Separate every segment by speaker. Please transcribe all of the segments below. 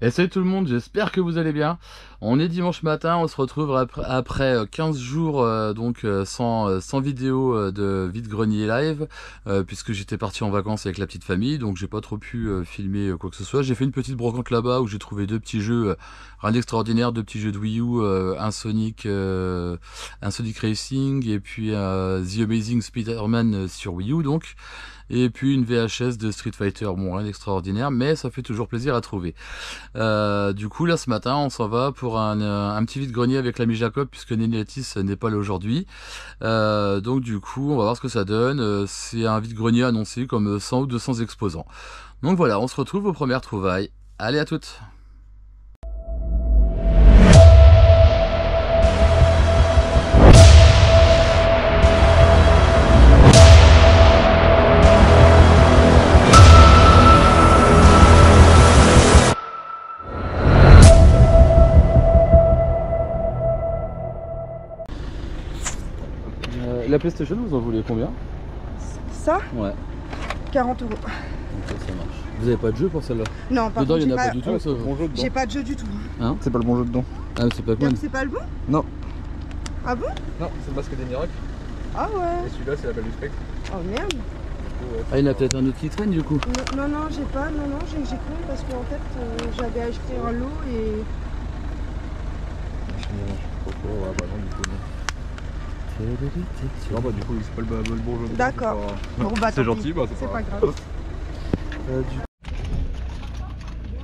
Speaker 1: Et salut tout le monde, j'espère que vous allez bien. On est dimanche matin, on se retrouve après 15 jours sans vidéo de vide-grenier live, puisque j'étais parti en vacances avec la petite famille, donc j'ai pas trop pu filmer quoi que ce soit. J'ai fait une petite brocante là-bas où j'ai trouvé deux petits jeux, rien d'extraordinaire, deux petits jeux de Wii U, un Sonic Racing et puis The Amazing Spider-Man sur Wii U donc. Et puis une VHS de Street Fighter, bon rien d'extraordinaire, mais ça fait toujours plaisir à trouver. Du coup là ce matin on s'en va pour un petit vide-grenier avec l'ami Jacob puisque Nénéatis n'est pas là aujourd'hui. Donc du coup on va voir ce que ça donne. C'est un vide-grenier annoncé comme 100 ou 200 exposants. Donc voilà, on se retrouve aux premières trouvailles. Allez à toutes. La PlayStation, vous en voulez combien?
Speaker 2: Ça?
Speaker 1: Ouais.
Speaker 2: 40 €.
Speaker 1: Ok, ça marche. Vous avez pas de jeu pour celle-là?
Speaker 2: Non, pas
Speaker 1: dedans, il n'y en a pas du tout.
Speaker 3: C'est pas le bon jeu dedans.
Speaker 2: J'ai pas de jeu du tout.
Speaker 1: Hein?
Speaker 3: C'est pas le bon jeu dedans.
Speaker 1: Ah, mais c'est pas cool.
Speaker 2: C'est pas le bon?
Speaker 3: Non.
Speaker 2: Ah bon?
Speaker 3: Non, c'est le masque des miracles.
Speaker 2: Ah ouais.
Speaker 3: Et celui-là, c'est la balle du spectre.
Speaker 2: Oh merde.
Speaker 1: Ah, il y en a peut-être un autre qui traîne du coup.
Speaker 2: Non, non, j'ai pas. Non, non, j'ai cru parce qu'en fait, j'avais acheté un lot et.
Speaker 3: Pourquoi? Ouais, bah non, du coup, non. Non, bah du coup, c'est pas le bon jeu dedans.
Speaker 2: D'accord. Bon, bah,
Speaker 3: C'est
Speaker 2: tant
Speaker 3: gentil,
Speaker 2: pis.
Speaker 3: bah
Speaker 2: C'est pas grave.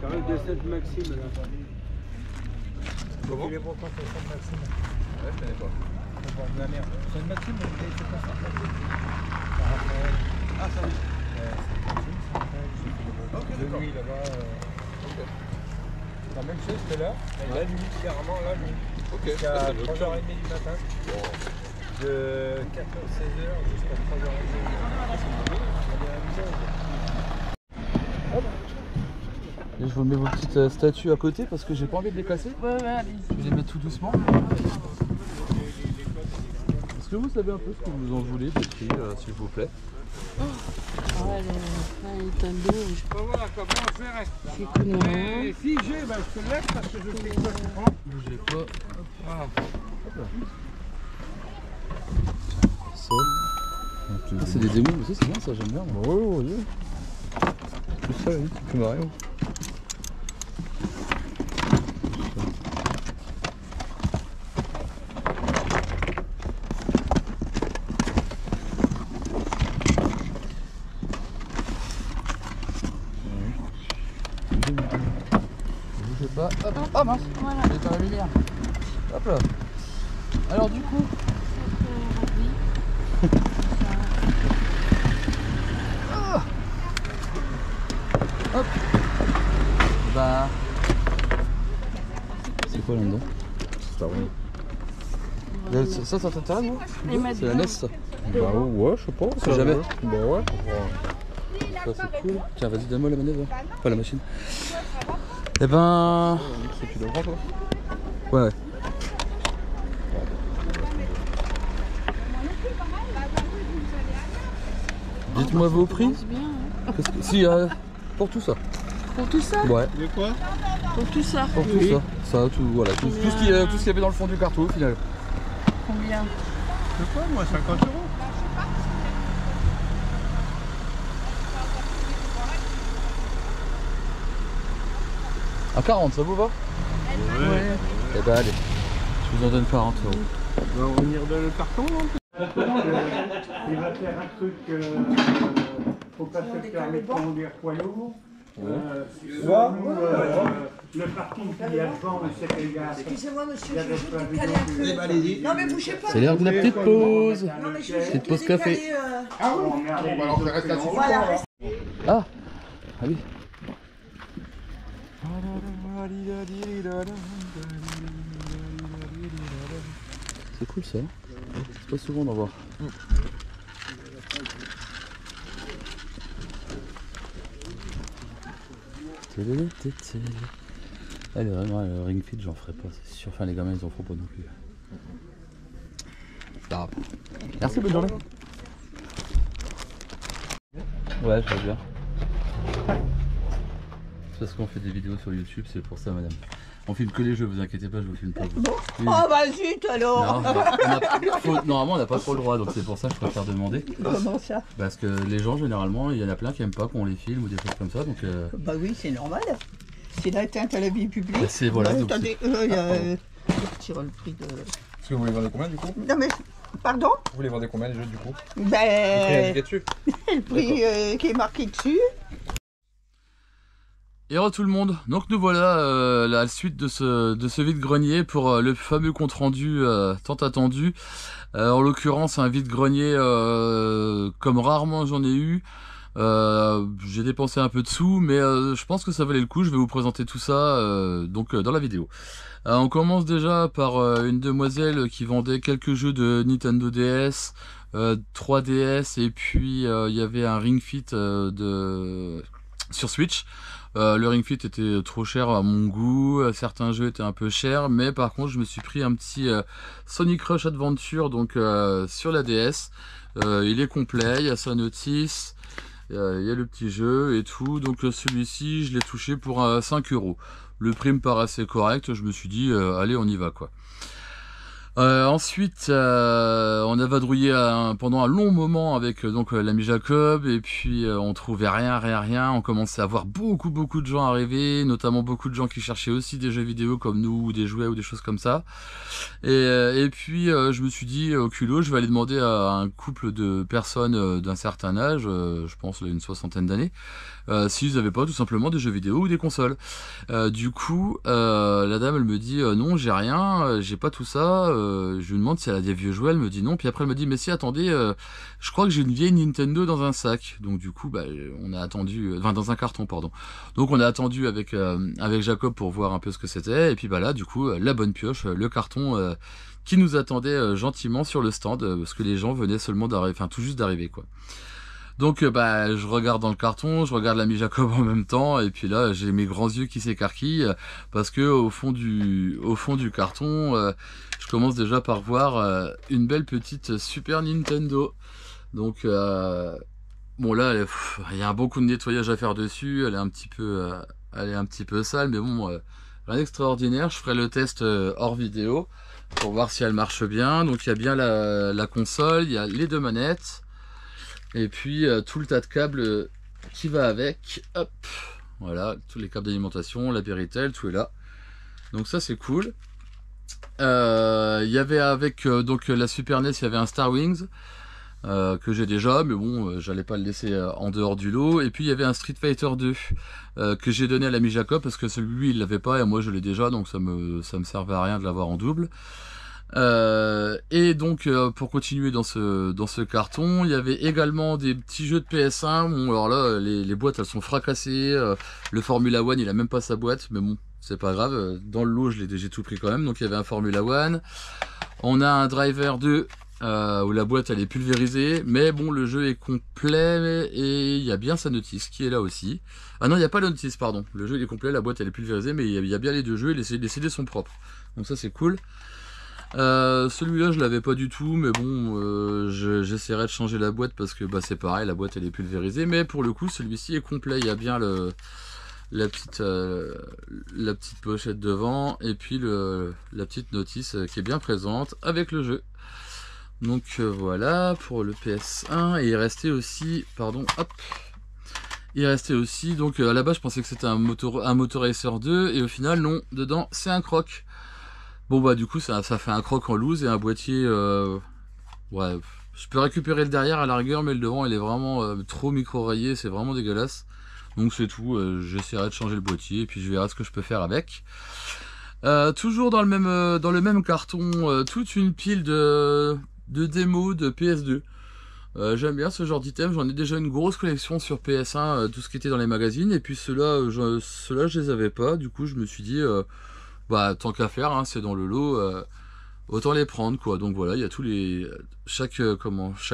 Speaker 4: Quand même de cette Maxime là.
Speaker 3: Comment?
Speaker 4: Il est bon quand c'est cette Maxime.
Speaker 3: Ouais, je connais pas.
Speaker 4: C'est bon, de la merde. C'est une Maxime, mais c'est pas ça.
Speaker 3: Ah, ça oui.
Speaker 4: Ok,
Speaker 3: Ok,
Speaker 4: de
Speaker 3: d'accord.
Speaker 4: nuit là-bas.
Speaker 3: Ok.
Speaker 4: La même chose que là, mais la nuit, clairement la nuit.
Speaker 3: Ok,
Speaker 4: Jusqu'à
Speaker 3: ça, c'est autre
Speaker 4: 3h30 du matin. De 16h jusqu'à 3h30.
Speaker 1: Et je vous mets vos petites statues à côté parce que j'ai pas envie de les casser.
Speaker 2: Ouais, allez.
Speaker 1: Je vais les mettre tout doucement. Est-ce que vous savez un peu ce que vous en voulez de prix, s'il vous plaît?
Speaker 5: Ouais, le Nintendo,
Speaker 4: Voilà comment faire.
Speaker 5: je connais rien.
Speaker 4: Et si j'ai, ben je te laisse parce que je sais quoi tu prends.
Speaker 1: Bougez pas.
Speaker 4: Voilà.
Speaker 1: Ça. Ah, c'est des démos aussi, c'est bien ça, j'aime bien.
Speaker 3: Ouais, ouais, ouais. C'est ça, oui. C'est plus marrant.
Speaker 1: Bougez pas. Hop. Ah mince,
Speaker 5: Voilà.
Speaker 1: j'ai pas la lumière. Hop là. Alors du coup. Hop. Bah. C'est quoi là-dedans?
Speaker 3: Ça, oui.
Speaker 1: Ça t'intéresse vous?
Speaker 5: Les mettre
Speaker 1: C'est la NES ça.
Speaker 3: Bah ouais, je sais pas.
Speaker 1: sait jamais.
Speaker 3: Bah ouais.
Speaker 1: Ça c'est cool. Tiens vas-y donne-moi la manette. Pas la machine. Eh ben.
Speaker 3: C'est tu devras toi.
Speaker 1: Ouais. Dites-moi vos prix.
Speaker 5: C'est bien. Hein.
Speaker 1: Si pour tout ça.
Speaker 5: Pour tout ça?
Speaker 1: Ouais.
Speaker 3: De quoi?
Speaker 5: Pour tout ça?
Speaker 1: Pour tout ça. Ça tout voilà. Tout ce qu'il y avait dans le fond du carton au final.
Speaker 5: Combien?
Speaker 4: C'est quoi moi, 50 €?
Speaker 1: À 40 ça vous va?
Speaker 5: Ouais.
Speaker 1: Eh ben allez. Je vous en donne 40 €.
Speaker 4: On va revenir dans le carton non?
Speaker 6: Il va faire un truc, faut pas se faire les conduire poids lourd. Le parking qu'il y a devant, c'est qu'il y a.
Speaker 2: Excusez-moi, monsieur,
Speaker 6: Il y a
Speaker 2: je
Speaker 6: des
Speaker 2: vais juste
Speaker 6: fois
Speaker 2: décaler un peu.
Speaker 4: Allez-y.
Speaker 2: Non, mais bougez pas.
Speaker 1: C'est l'heure de la petite pause.
Speaker 2: Non, mais je vais
Speaker 1: Petite
Speaker 2: juste
Speaker 1: pause café.
Speaker 2: décaler.
Speaker 6: Ah oui, merde,
Speaker 3: Bon, bah alors, reste là-dessus.
Speaker 2: Voilà, reste.
Speaker 1: Ah. Ah oui. C'est cool ça. C'est pas souvent d'en voir. Allez, vraiment, le Ring Fit, j'en ferai pas, c'est sûr. Enfin, les gamins, ils en feront pas non plus. Ah. Merci, bonne journée. Ouais, je vais bien. parce qu'on fait des vidéos sur YouTube, c'est pour ça, madame. On filme que les jeux, vous inquiétez pas, je vous filme pas vous.
Speaker 5: Bon.
Speaker 1: Oui.
Speaker 5: Oh bah zut alors.
Speaker 1: Non, normalement on n'a pas trop le droit, donc c'est pour ça que je préfère demander.
Speaker 5: Comment ça?
Speaker 1: Parce que les gens, généralement, il y en a plein qui aiment pas qu'on les filme ou des choses comme ça, donc...
Speaker 5: Bah oui, c'est normal. C'est l'atteinte à la vie publique.
Speaker 1: Bah, c'est voilà. Donc
Speaker 5: Attendez, je retire le prix de...
Speaker 3: Parce que vous les vendez combien du coup?
Speaker 5: Non mais, pardon?
Speaker 3: Vous les vendez combien les jeux du coup? Le prix
Speaker 5: Ben,
Speaker 3: indiqué dessus?
Speaker 5: le prix qui est marqué dessus.
Speaker 1: Et re tout le monde, donc nous voilà à la suite de ce vide-grenier pour le fameux compte rendu tant attendu. En l'occurrence un vide-grenier comme rarement j'en ai eu. J'ai dépensé un peu de sous, mais je pense que ça valait le coup. Je vais vous présenter tout ça donc dans la vidéo. On commence déjà par une demoiselle qui vendait quelques jeux de Nintendo DS, 3DS, et puis il y avait un Ring Fit sur Switch. Le Ring Fit était trop cher à mon goût, certains jeux étaient un peu chers, mais par contre je me suis pris un petit Sonic Rush Adventure donc sur la DS. Il est complet, il y a sa notice, il y a le petit jeu et tout, donc celui-ci je l'ai touché pour 5 €. Le prix me paraissait correct, je me suis dit allez on y va quoi. Ensuite, on a vadrouillé pendant un long moment avec donc l'ami Jacob, et puis on trouvait rien. On commençait à voir beaucoup de gens arriver, notamment beaucoup de gens qui cherchaient aussi des jeux vidéo comme nous, ou des jouets ou des choses comme ça. Et puis je me suis dit au culot, je vais aller demander à un couple de personnes d'un certain âge, je pense une 60aine d'années, s'ils n'avaient pas tout simplement des jeux vidéo ou des consoles. Du coup, la dame elle me dit non, j'ai rien, j'ai pas tout ça. Je lui demande si elle a des vieux jouets, elle me dit non, puis après elle me dit mais si attendez, je crois que j'ai une vieille Nintendo dans un sac. Donc du coup bah, on a attendu, enfin dans un carton pardon. Donc on a attendu avec Jacob pour voir un peu ce que c'était, et puis bah là du coup la bonne pioche, le carton qui nous attendait gentiment sur le stand, parce que les gens venaient seulement d'arriver, enfin tout juste d'arriver quoi. Donc bah je regarde dans le carton, je regarde l'ami Jacob en même temps, et puis là j'ai mes grands yeux qui s'écarquillent parce que au fond du carton, je commence déjà par voir une belle petite Super Nintendo. Donc bon là il y a un bon coup de nettoyage à faire dessus, elle est un petit peu sale, mais bon rien d'extraordinaire. Je ferai le test hors vidéo pour voir si elle marche bien. Donc il y a bien la console, il y a les deux manettes. Et puis tout le tas de câbles qui va avec, hop, voilà, tous les câbles d'alimentation, la Péritel, tout est là. Donc ça c'est cool. Il y avait avec donc la Super NES, il y avait un Star Wings que j'ai déjà, mais bon, j'allais pas le laisser en dehors du lot. Et puis il y avait un Street Fighter 2 que j'ai donné à l'ami Jacob parce que celui il l'avait pas et moi je l'ai déjà, donc ça me servait à rien de l'avoir en double. Et donc pour continuer dans ce carton, il y avait également des petits jeux de PS1. Bon alors là les boîtes elles sont fracassées, le Formula One il a même pas sa boîte, mais bon c'est pas grave, dans le lot j'ai tout pris quand même. Donc il y avait un Formula One, on a un Driver 2 où la boîte elle est pulvérisée, mais bon le jeu est complet et il y a bien sa notice qui est là aussi. Ah non il n'y a pas la notice pardon, le jeu il est complet, la boîte elle est pulvérisée, mais il y a bien les deux jeux et les CD sont propres, donc ça c'est cool. Celui-là je l'avais pas du tout, mais bon j'essaierai de changer la boîte parce que bah, c'est pareil, la boîte elle est pulvérisée, mais pour le coup celui-ci est complet, il y a bien la petite pochette devant et puis la petite notice qui est bien présente avec le jeu. Donc voilà pour le PS1. Et il restait aussi, pardon, hop, il restait aussi, donc à la base je pensais que c'était un Motoracer 2 et au final non, dedans c'est un croc. Bon bah du coup ça fait un croc en loose et un boîtier, ouais, je peux récupérer le derrière à la rigueur, mais le devant il est vraiment trop micro rayé, c'est vraiment dégueulasse. Donc c'est tout, j'essaierai de changer le boîtier et puis je verrai ce que je peux faire avec. Toujours dans le même carton, toute une pile de démos de PS2. J'aime bien ce genre d'item, j'en ai déjà une grosse collection sur PS1, tout ce qui était dans les magazines, et puis ceux-là je les avais pas, du coup je me suis dit bah tant qu'à faire, hein, c'est dans le lot, autant les prendre quoi. Donc voilà, il y a tous les chaque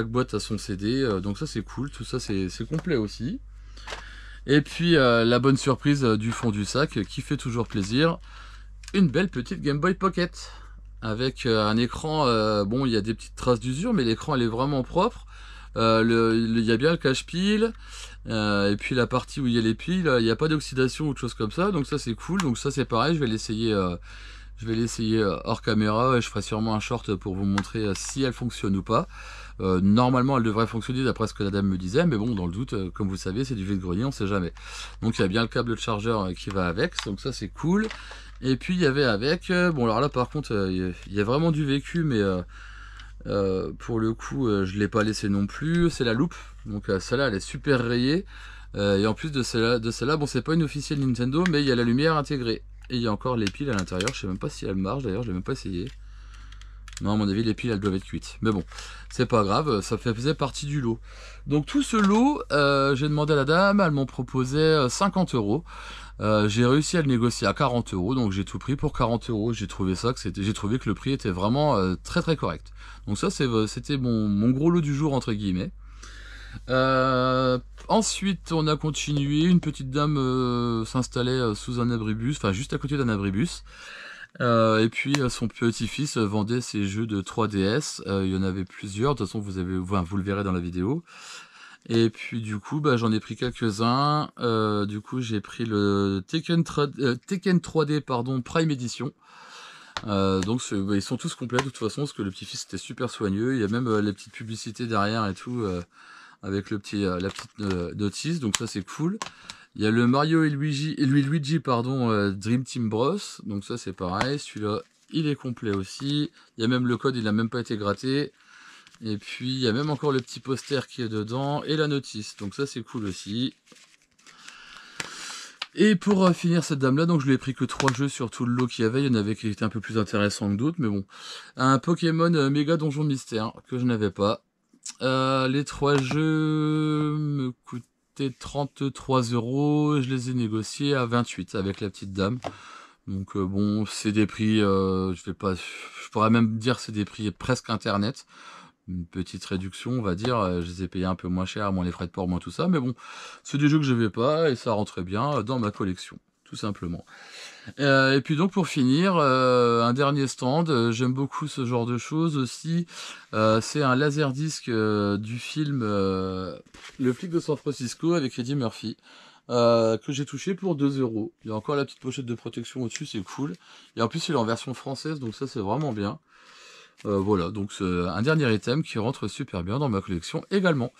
Speaker 1: boîte a son CD, donc ça c'est cool, tout ça c'est complet aussi. Et puis la bonne surprise du fond du sac qui fait toujours plaisir, une belle petite Game Boy Pocket avec un écran, bon il y a des petites traces d'usure mais l'écran elle est vraiment propre. Il y a bien le cache-pile, et puis la partie où il y a les piles, il n'y a pas d'oxydation ou de choses comme ça, donc ça c'est cool. Donc ça c'est pareil, je vais l'essayer hors caméra, et je ferai sûrement un short pour vous montrer si elle fonctionne ou pas. Normalement elle devrait fonctionner d'après ce que la dame me disait, mais bon, dans le doute, comme vous le savez, c'est du vide-grenier, on sait jamais. Donc il y a bien le câble de chargeur qui va avec, donc ça c'est cool. Et puis il y avait avec, bon alors là par contre il y a vraiment du vécu, mais pour le coup je l'ai pas laissé non plus, c'est la loupe. Donc celle-là elle est super rayée, et en plus de celle-là, bon c'est pas une officielle Nintendo, mais il y a la lumière intégrée. Et il y a encore les piles à l'intérieur, je sais même pas si elles marchent d'ailleurs, je l'ai même pas essayé. Non, à mon avis, les piles, elles doivent être cuites. Mais bon, c'est pas grave, ça faisait partie du lot. Donc tout ce lot, j'ai demandé à la dame, elle m'en proposait 50 €. J'ai réussi à le négocier à 40 €, donc j'ai tout pris pour 40 €. J'ai trouvé que le prix était vraiment très très correct. Donc ça, c'était mon gros lot du jour, entre guillemets. Ensuite, on a continué. Une petite dame s'installait sous un abribus, enfin juste à côté d'un abribus. Et puis son petit-fils vendait ses jeux de 3DS. Il y en avait plusieurs. De toute façon, vous le verrez dans la vidéo. Et puis du coup, j'en ai pris quelques-uns. Du coup, j'ai pris le Tekken 3D Prime Edition. Donc ils sont tous complets de toute façon, parce que le petit-fils était super soigneux. Il y a même les petites publicités derrière et tout, avec la petite notice. Donc ça c'est cool. Il y a le Mario et Luigi, Dream Team Bros. Donc ça c'est pareil, celui-là il est complet aussi. Il y a même le code, il n'a même pas été gratté. Et puis il y a même encore le petit poster qui est dedans et la notice. Donc ça c'est cool aussi. Et pour finir cette dame là, donc je lui ai pris que 3 jeux sur tout le lot qu'il y avait. Il y en avait qui étaient un peu plus intéressants que d'autres, mais bon. Un Pokémon Méga Donjon Mystère que je n'avais pas. Les 3 jeux me coûtent 33 €, je les ai négociés à 28 avec la petite dame. Donc bon, c'est des prix, je pourrais même dire c'est des prix presque internet. Une petite réduction, on va dire. Je les ai payés un peu moins cher, moins les frais de port, moins tout ça. Mais bon, c'est des jeux que je n'avais pas et ça rentrait bien dans ma collection, tout simplement. Et puis donc pour finir, un dernier stand. J'aime beaucoup ce genre de choses aussi. C'est un laserdisc du film Le flic de San Francisco avec Eddie Murphy, que j'ai touché pour 2 €. Il y a encore la petite pochette de protection au-dessus, c'est cool. Et en plus il est en version française, donc ça c'est vraiment bien. Voilà, donc c'est un dernier item qui rentre super bien dans ma collection également.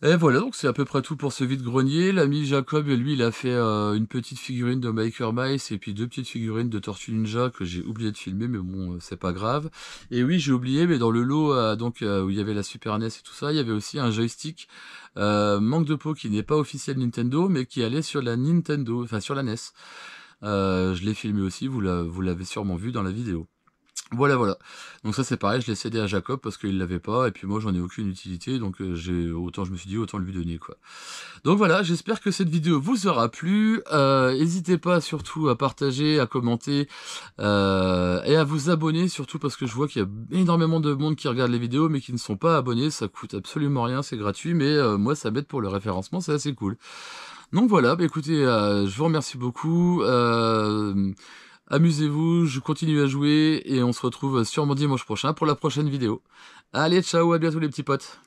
Speaker 1: Et voilà, donc c'est à peu près tout pour ce vide-grenier. L'ami Jacob, lui, il a fait une petite figurine de Biker Mice et puis 2 petites figurines de Tortue Ninja que j'ai oublié de filmer, mais bon, c'est pas grave. Et oui, j'ai oublié, mais dans le lot où il y avait la Super NES et tout ça, il y avait aussi un joystick manque de peau qui n'est pas officiel Nintendo, mais qui allait sur la Nintendo, enfin sur la NES. Je l'ai filmé aussi, vous l'avez sûrement vu dans la vidéo. Voilà. Donc ça c'est pareil, je l'ai cédé à Jacob parce qu'il l'avait pas, et puis moi j'en ai aucune utilité, donc je me suis dit autant lui donner quoi. Donc voilà, j'espère que cette vidéo vous aura plu. N'hésitez pas surtout à partager, à commenter, et à vous abonner surtout, parce que je vois qu'il y a énormément de monde qui regarde les vidéos mais qui ne sont pas abonnés. Ça coûte absolument rien, c'est gratuit, mais moi ça m'aide pour le référencement, c'est assez cool. Donc voilà, écoutez, je vous remercie beaucoup. Amusez-vous, je continue à jouer et on se retrouve sûrement dimanche prochain pour la prochaine vidéo. Allez, ciao, à bientôt les petits potes.